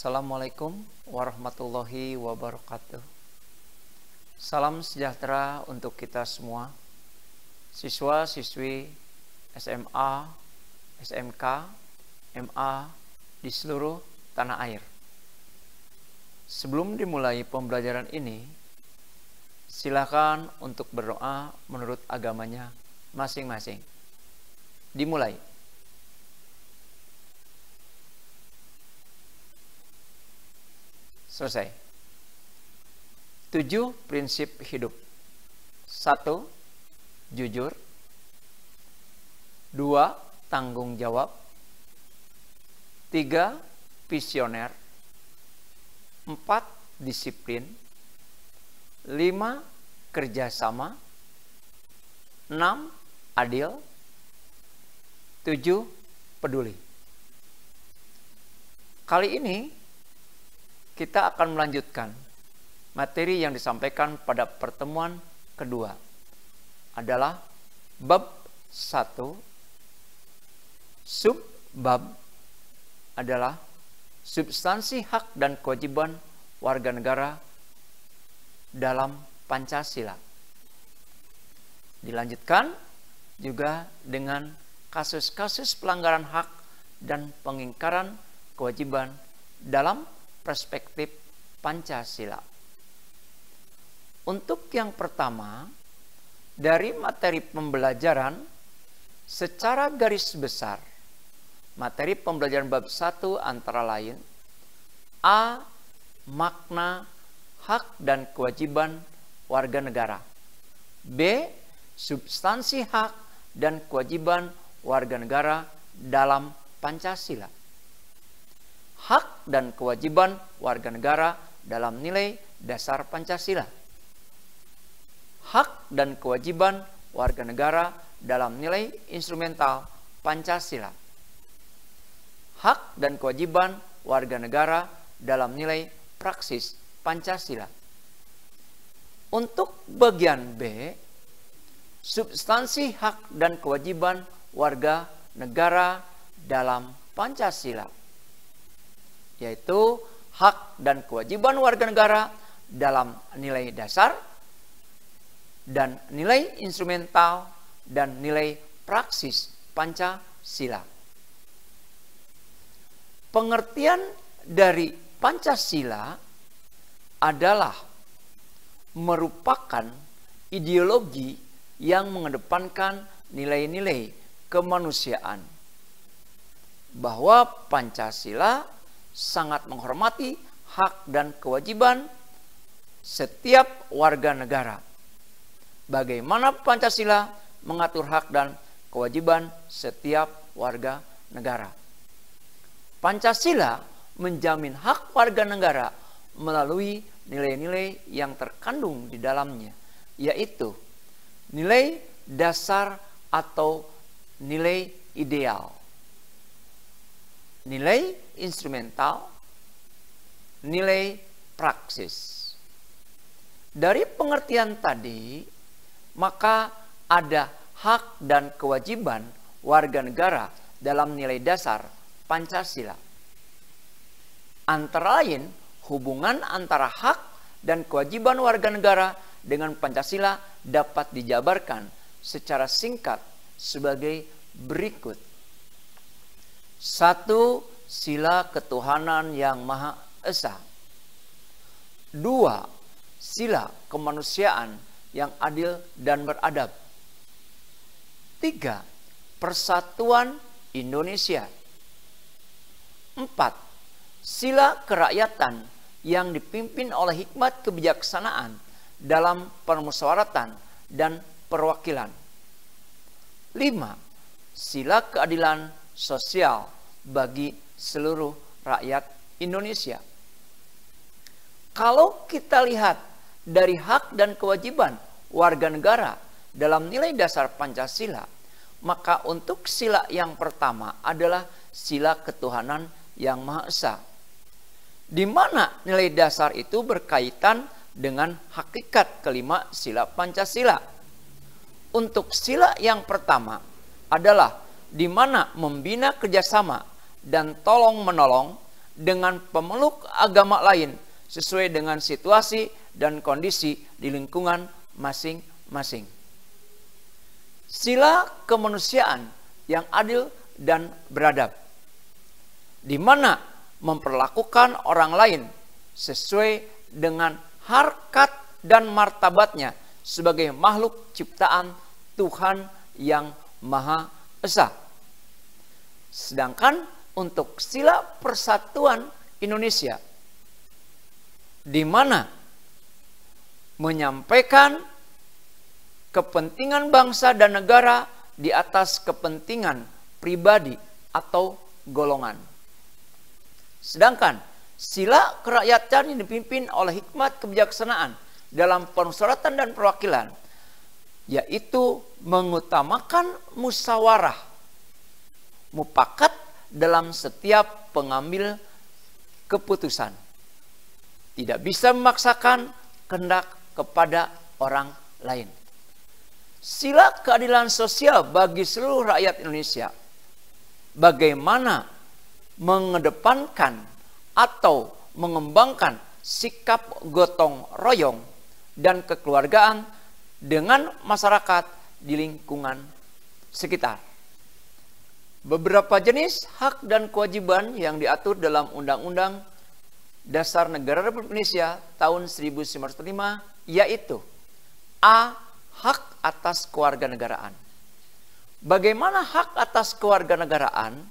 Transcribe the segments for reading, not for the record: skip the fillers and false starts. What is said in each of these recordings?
Assalamualaikum warahmatullahi wabarakatuh. Salam sejahtera untuk kita semua, siswa-siswi SMA, SMK, MA di seluruh tanah air. Sebelum dimulai pembelajaran ini, silakan untuk berdoa menurut agamanya masing-masing. Dimulai. Selesai. 7 prinsip hidup. 1. Jujur. 2. Tanggung jawab. 3. Visioner. 4. Disiplin. 5. Kerjasama. 6. Adil. 7. Peduli. Kali ini kita akan melanjutkan materi yang disampaikan pada pertemuan kedua. Adalah bab 1. Subbab adalah substansi hak dan kewajiban warga negara dalam Pancasila. Dilanjutkan juga dengan kasus-kasus pelanggaran hak dan pengingkaran kewajiban dalam perspektif Pancasila. Untuk yang pertama, dari materi pembelajaran secara garis besar, materi pembelajaran bab 1 antara lain A. Makna hak dan kewajiban warga negara. B. Substansi hak dan kewajiban warga negara dalam Pancasila. Hak dan kewajiban warga negara dalam nilai dasar Pancasila. Hak dan kewajiban warga negara dalam nilai instrumental Pancasila. Hak dan kewajiban warga negara dalam nilai praksis Pancasila. Untuk bagian B, substansi hak dan kewajiban warga negara dalam Pancasila, yaitu hak dan kewajiban warga negara dalam nilai dasar dan nilai instrumental dan nilai praksis Pancasila. Pengertian dari Pancasila adalah merupakan ideologi yang mengedepankan nilai-nilai kemanusiaan, bahwa Pancasila sangat menghormati hak dan kewajiban setiap warga negara. Bagaimana Pancasila mengatur hak dan kewajiban setiap warga negara. Pancasila menjamin hak warga negara melalui nilai-nilai yang terkandung di dalamnya, yaitu nilai dasar atau nilai ideal, nilai instrumental, nilai praksis. Dari pengertian tadi, maka ada hak dan kewajiban warga negara dalam nilai dasar Pancasila. Antara lain, hubungan antara hak dan kewajiban warga negara dengan Pancasila dapat dijabarkan secara singkat sebagai berikut. 1. Sila ketuhanan yang Maha Esa. 2. Sila kemanusiaan yang adil dan beradab. 3. Persatuan Indonesia. 4. Sila kerakyatan yang dipimpin oleh hikmat kebijaksanaan dalam permusyawaratan dan perwakilan. 5. Sila keadilan sosial bagi seluruh rakyat Indonesia. Kalau kita lihat dari hak dan kewajiban warga negara dalam nilai dasar Pancasila, maka untuk sila yang pertama adalah sila ketuhanan yang Maha Esa, di mana nilai dasar itu berkaitan dengan hakikat kelima sila Pancasila. Untuk sila yang pertama adalah di mana membina kerjasama dan tolong-menolong dengan pemeluk agama lain sesuai dengan situasi dan kondisi di lingkungan masing-masing. Sila kemanusiaan yang adil dan beradab, di mana memperlakukan orang lain sesuai dengan harkat dan martabatnya sebagai makhluk ciptaan Tuhan yang Maha Esa. Sedangkan untuk sila persatuan Indonesia, di mana menyampaikan kepentingan bangsa dan negara di atas kepentingan pribadi atau golongan. Sedangkan sila kerakyatan yang dipimpin oleh hikmat kebijaksanaan dalam permusyawaratan dan perwakilan, yaitu mengutamakan musyawarah, mufakat dalam setiap pengambil keputusan. Tidak bisa memaksakan kehendak kepada orang lain. Sila keadilan sosial bagi seluruh rakyat Indonesia, bagaimana mengedepankan atau mengembangkan sikap gotong royong dan kekeluargaan dengan masyarakat di lingkungan sekitar. Beberapa jenis hak dan kewajiban yang diatur dalam Undang-Undang Dasar Negara Republik Indonesia tahun 1945, yaitu A. Hak atas kewarganegaraan. Bagaimana hak atas kewarganegaraan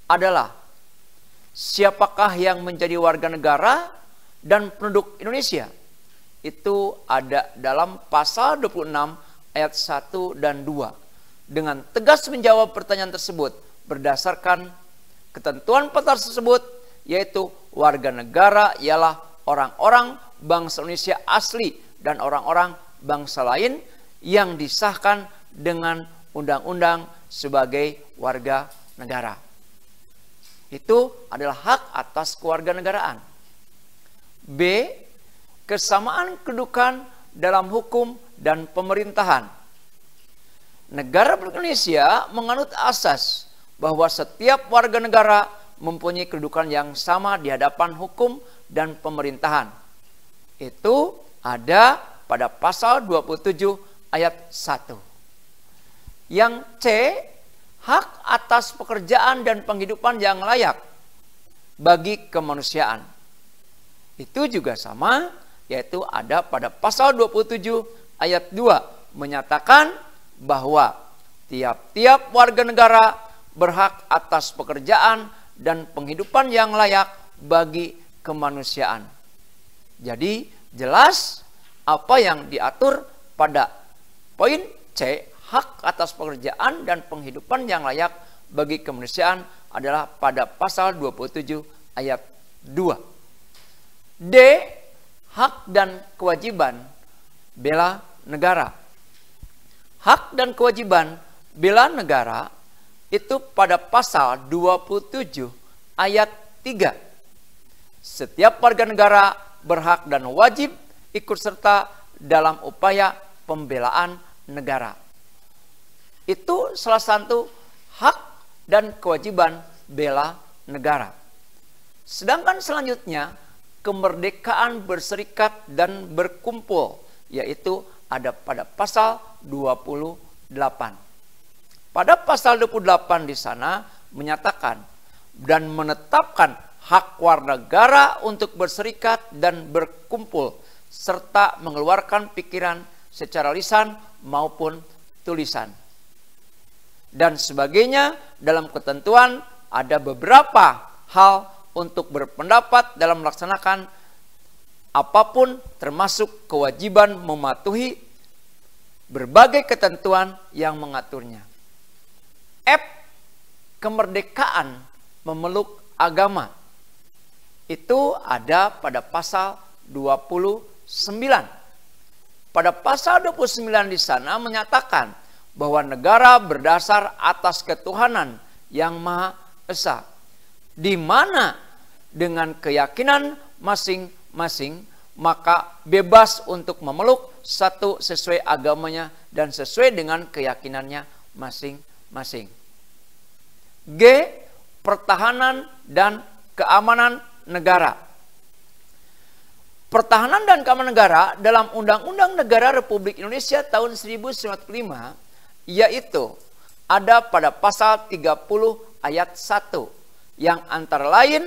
adalah siapakah yang menjadi warga negara dan penduduk Indonesia. Itu ada dalam pasal 26 ayat 1 dan 2. Dengan tegas menjawab pertanyaan tersebut berdasarkan ketentuan pasal tersebut, yaitu warga negara ialah orang-orang bangsa Indonesia asli dan orang-orang bangsa lain yang disahkan dengan undang-undang sebagai warga negara. Itu adalah hak atas kewarganegaraan. B. Kesamaan kedudukan dalam hukum dan pemerintahan. Negara Republik Indonesia menganut asas bahwa setiap warga negara mempunyai kedudukan yang sama di hadapan hukum dan pemerintahan. Itu ada pada pasal 27 ayat 1. Yang C, hak atas pekerjaan dan penghidupan yang layak bagi kemanusiaan. Itu juga sama, yaitu ada pada pasal 27 ayat 2 menyatakan bahwa tiap-tiap warga negara berhak atas pekerjaan dan penghidupan yang layak bagi kemanusiaan. Jadi jelas apa yang diatur pada poin C, hak atas pekerjaan dan penghidupan yang layak bagi kemanusiaan adalah pada pasal 27 ayat 2. D, hak dan kewajiban bela negara. Hak dan kewajiban bela negara itu pada pasal 27 ayat 3. Setiap warga negara berhak dan wajib ikut serta dalam upaya pembelaan negara. Itu salah satu hak dan kewajiban bela negara. Sedangkan selanjutnya kemerdekaan berserikat dan berkumpul, yaitu ada pada pasal 28. Pada pasal 28 di sana menyatakan dan menetapkan hak warga negara untuk berserikat dan berkumpul serta mengeluarkan pikiran secara lisan maupun tulisan. Dan sebagainya dalam ketentuan ada beberapa hal untuk berpendapat dalam melaksanakan apapun termasuk kewajiban mematuhi berbagai ketentuan yang mengaturnya. F. Kemerdekaan memeluk agama. Itu ada pada pasal 29. Pada pasal 29 di sana menyatakan bahwa negara berdasar atas ketuhanan yang Maha Esa, di mana dengan keyakinan masing-masing maka bebas untuk memeluk satu sesuai agamanya dan sesuai dengan keyakinannya masing-masing. G. Pertahanan dan keamanan negara. Pertahanan dan keamanan negara dalam Undang-Undang Negara Republik Indonesia tahun 1945 yaitu ada pada pasal 30 ayat 1 yang antara lain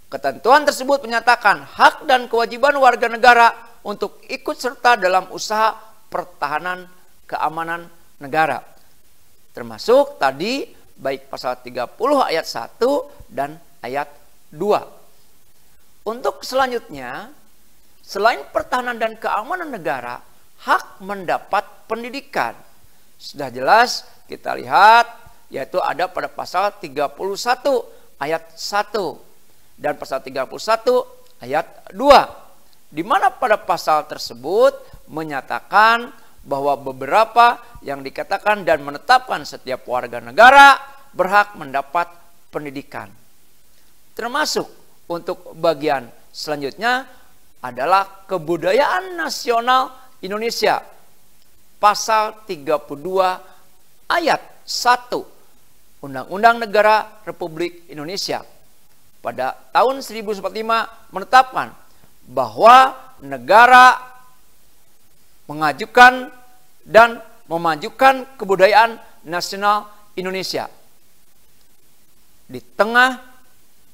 ketentuan tersebut menyatakan hak dan kewajiban warga negara untuk ikut serta dalam usaha pertahanan keamanan negara. Termasuk tadi baik pasal 30 ayat 1 dan ayat 2. Untuk selanjutnya, selain pertahanan dan keamanan negara, hak mendapat pendidikan. Sudah jelas kita lihat, yaitu ada pada pasal 31 ayat 1 dan pasal 31 ayat 2. Di mana pada pasal tersebut menyatakan bahwa beberapa yang dikatakan dan menetapkan setiap warga negara berhak mendapat pendidikan. Termasuk untuk bagian selanjutnya adalah kebudayaan nasional Indonesia. Pasal 32 ayat 1 Undang-Undang Negara Republik Indonesia pada tahun 1945 menetapkan bahwa negara mengajukan dan memajukan kebudayaan nasional Indonesia di tengah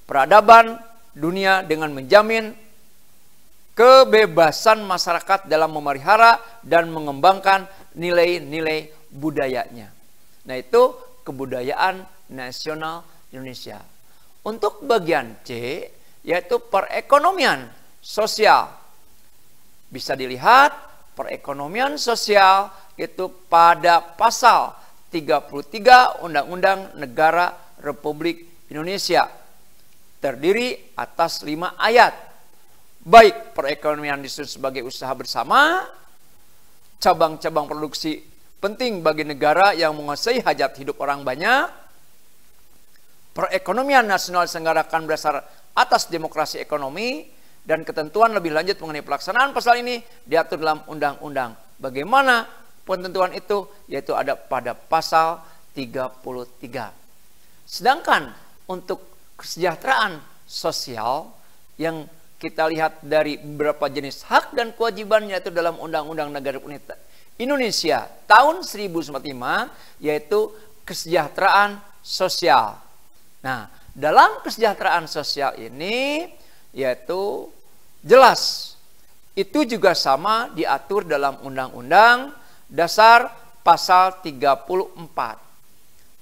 peradaban dunia dengan menjamin kebebasan masyarakat dalam memelihara dan mengembangkan nilai-nilai budayanya. Nah, itu kebudayaan nasional Indonesia. Untuk bagian C, yaitu perekonomian sosial. Bisa dilihat perekonomian sosial itu pada pasal 33 Undang-Undang Negara Republik Indonesia. Terdiri atas 5 ayat. Baik perekonomian disebut sebagai usaha bersama, cabang-cabang produksi penting bagi negara yang menguasai hajat hidup orang banyak, perekonomian nasional diselenggarakan berdasar atas demokrasi ekonomi, dan ketentuan lebih lanjut mengenai pelaksanaan pasal ini diatur dalam undang-undang. Bagaimana penentuan itu? Yaitu ada pada pasal 33. Sedangkan untuk kesejahteraan sosial yang kita lihat dari beberapa jenis hak dan kewajiban yaitu dalam Undang-Undang Negara Republik Indonesia tahun 1945 yaitu kesejahteraan sosial. Nah, dalam kesejahteraan sosial ini yaitu jelas itu juga sama diatur dalam Undang-Undang Dasar pasal 34.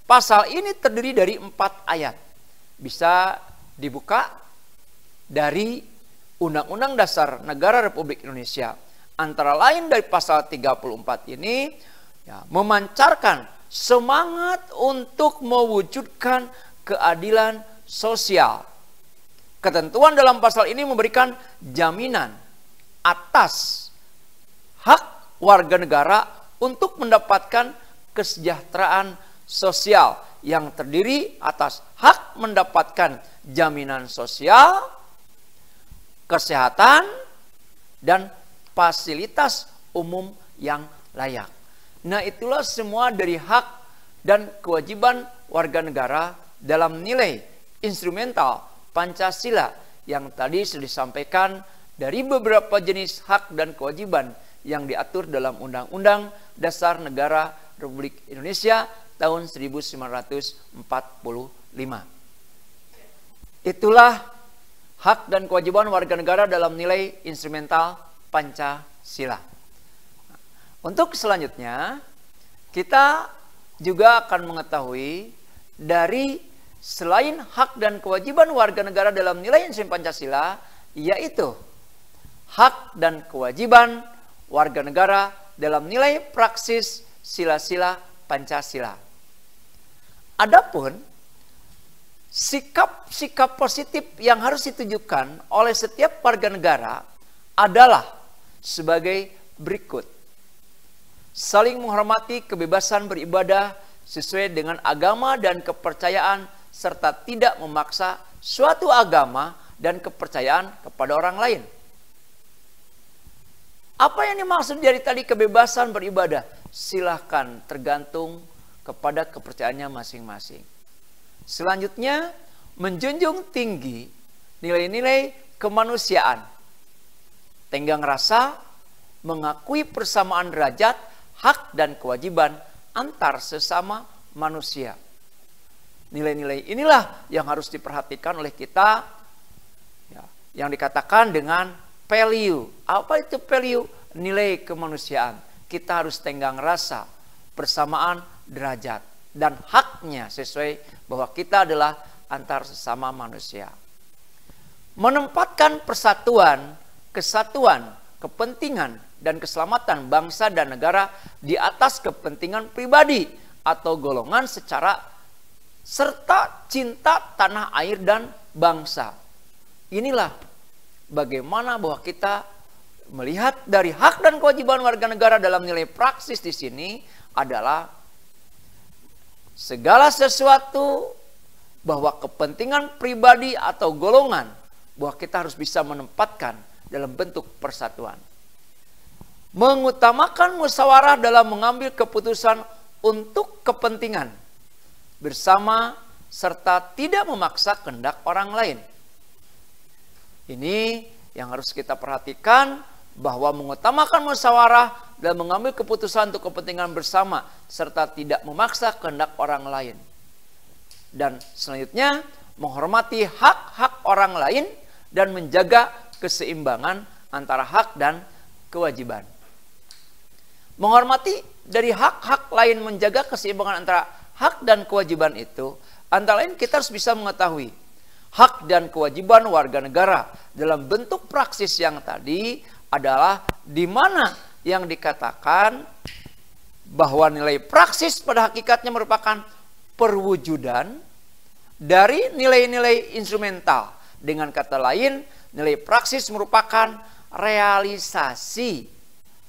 Pasal ini terdiri dari 4 ayat. Bisa dibuka dari Undang-Undang Dasar Negara Republik Indonesia. Antara lain dari pasal 34 ini ya, memancarkan semangat untuk mewujudkan keadilan sosial. Ketentuan dalam pasal ini memberikan jaminan atas hak warga negara untuk mendapatkan kesejahteraan sosial yang terdiri atas hak mendapatkan jaminan sosial, kesehatan, dan fasilitas umum yang layak. Nah, itulah semua dari hak dan kewajiban warga negara dalam nilai instrumental Pancasila yang tadi sudah disampaikan dari beberapa jenis hak dan kewajiban yang diatur dalam Undang-Undang Dasar Negara Republik Indonesia tahun 1945. Itulah hak dan kewajiban warga negara dalam nilai instrumental Pancasila. Untuk selanjutnya, kita juga akan mengetahui dari selain hak dan kewajiban warga negara dalam nilai instrumental Pancasila, yaitu hak dan kewajiban warga negara dalam nilai praksis sila-sila Pancasila. Adapun sikap-sikap positif yang harus ditujukan oleh setiap warga negara adalah sebagai berikut. Saling menghormati kebebasan beribadah sesuai dengan agama dan kepercayaan serta tidak memaksa suatu agama dan kepercayaan kepada orang lain. Apa yang dimaksud dari tadi kebebasan beribadah? Silahkan, tergantung kepada kepercayaannya masing-masing. Selanjutnya, menjunjung tinggi nilai-nilai kemanusiaan. Tenggang rasa, mengakui persamaan derajat, hak dan kewajiban antar sesama manusia. Nilai-nilai inilah yang harus diperhatikan oleh kita, ya, yang dikatakan dengan value. Apa itu value? Nilai kemanusiaan. Kita harus tenggang rasa, persamaan derajat, dan haknya sesuai bahwa kita adalah antar sesama manusia. Menempatkan persatuan, kesatuan, kepentingan, dan keselamatan bangsa dan negara di atas kepentingan pribadi atau golongan serta cinta tanah air dan bangsa. Inilah bagaimana bahwa kita melihat dari hak dan kewajiban warga negara dalam nilai praksis di sini adalah segala sesuatu bahwa kepentingan pribadi atau golongan bahwa kita harus bisa menempatkan dalam bentuk persatuan. Mengutamakan musyawarah dalam mengambil keputusan untuk kepentingan bersama serta tidak memaksa kehendak orang lain. Ini yang harus kita perhatikan, bahwa mengutamakan musyawarah dan mengambil keputusan untuk kepentingan bersama serta tidak memaksa kehendak orang lain. Dan selanjutnya menghormati hak-hak orang lain dan menjaga keseimbangan antara hak dan kewajiban. Menghormati dari hak-hak lain, menjaga keseimbangan antara hak dan kewajiban itu, antara lain kita harus bisa mengetahui hak dan kewajiban warga negara dalam bentuk praksis yang tadi adalah di mana yang dikatakan bahwa nilai praksis pada hakikatnya merupakan perwujudan dari nilai-nilai instrumental. Dengan kata lain, nilai praksis merupakan realisasi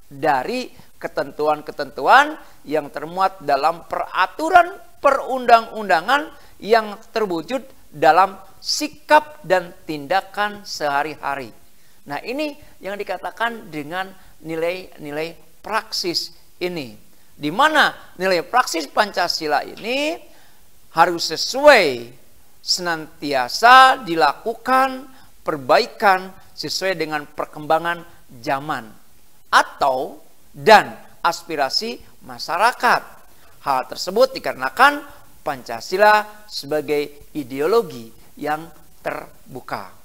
dari ketentuan-ketentuan yang termuat dalam peraturan perundang-undangan yang terwujud dalam sikap dan tindakan sehari-hari. Nah, ini yang dikatakan dengan nilai-nilai praksis ini. Di mana nilai praksis Pancasila ini harus sesuai, senantiasa dilakukan perbaikan sesuai dengan perkembangan zaman atau dan aspirasi masyarakat. Hal tersebut dikarenakan Pancasila sebagai ideologi yang terbuka.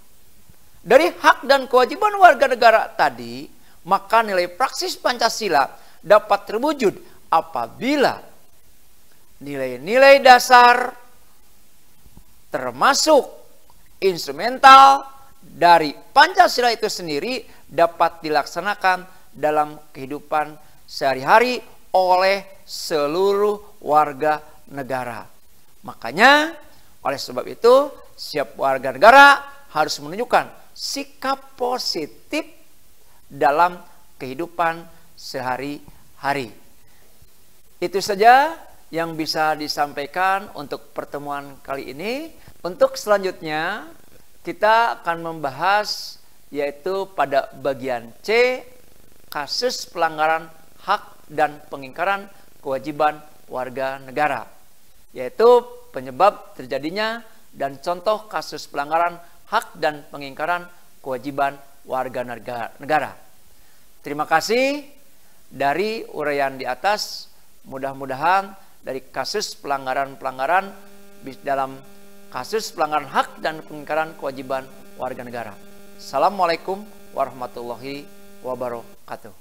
Dari hak dan kewajiban warga negara tadi, maka nilai praksis Pancasila dapat terwujud apabila nilai-nilai dasar termasuk instrumental dari Pancasila itu sendiri dapat dilaksanakan dalam kehidupan sehari-hari oleh seluruh warga negara. Makanya oleh sebab itu setiap warga negara harus menunjukkan sikap positif dalam kehidupan sehari-hari. Itu saja yang bisa disampaikan untuk pertemuan kali ini. Untuk selanjutnya kita akan membahas yaitu pada bagian C, kasus pelanggaran hak dan pengingkaran kewajiban warga negara, yaitu penyebab terjadinya dan contoh kasus pelanggaran hak dan pengingkaran kewajiban warga negara. Terima kasih dari uraian di atas. Mudah-mudahan dari kasus pelanggaran-pelanggaran dalam kasus pelanggaran hak dan pengingkaran kewajiban warga negara. Assalamualaikum warahmatullahi wabarakatuh.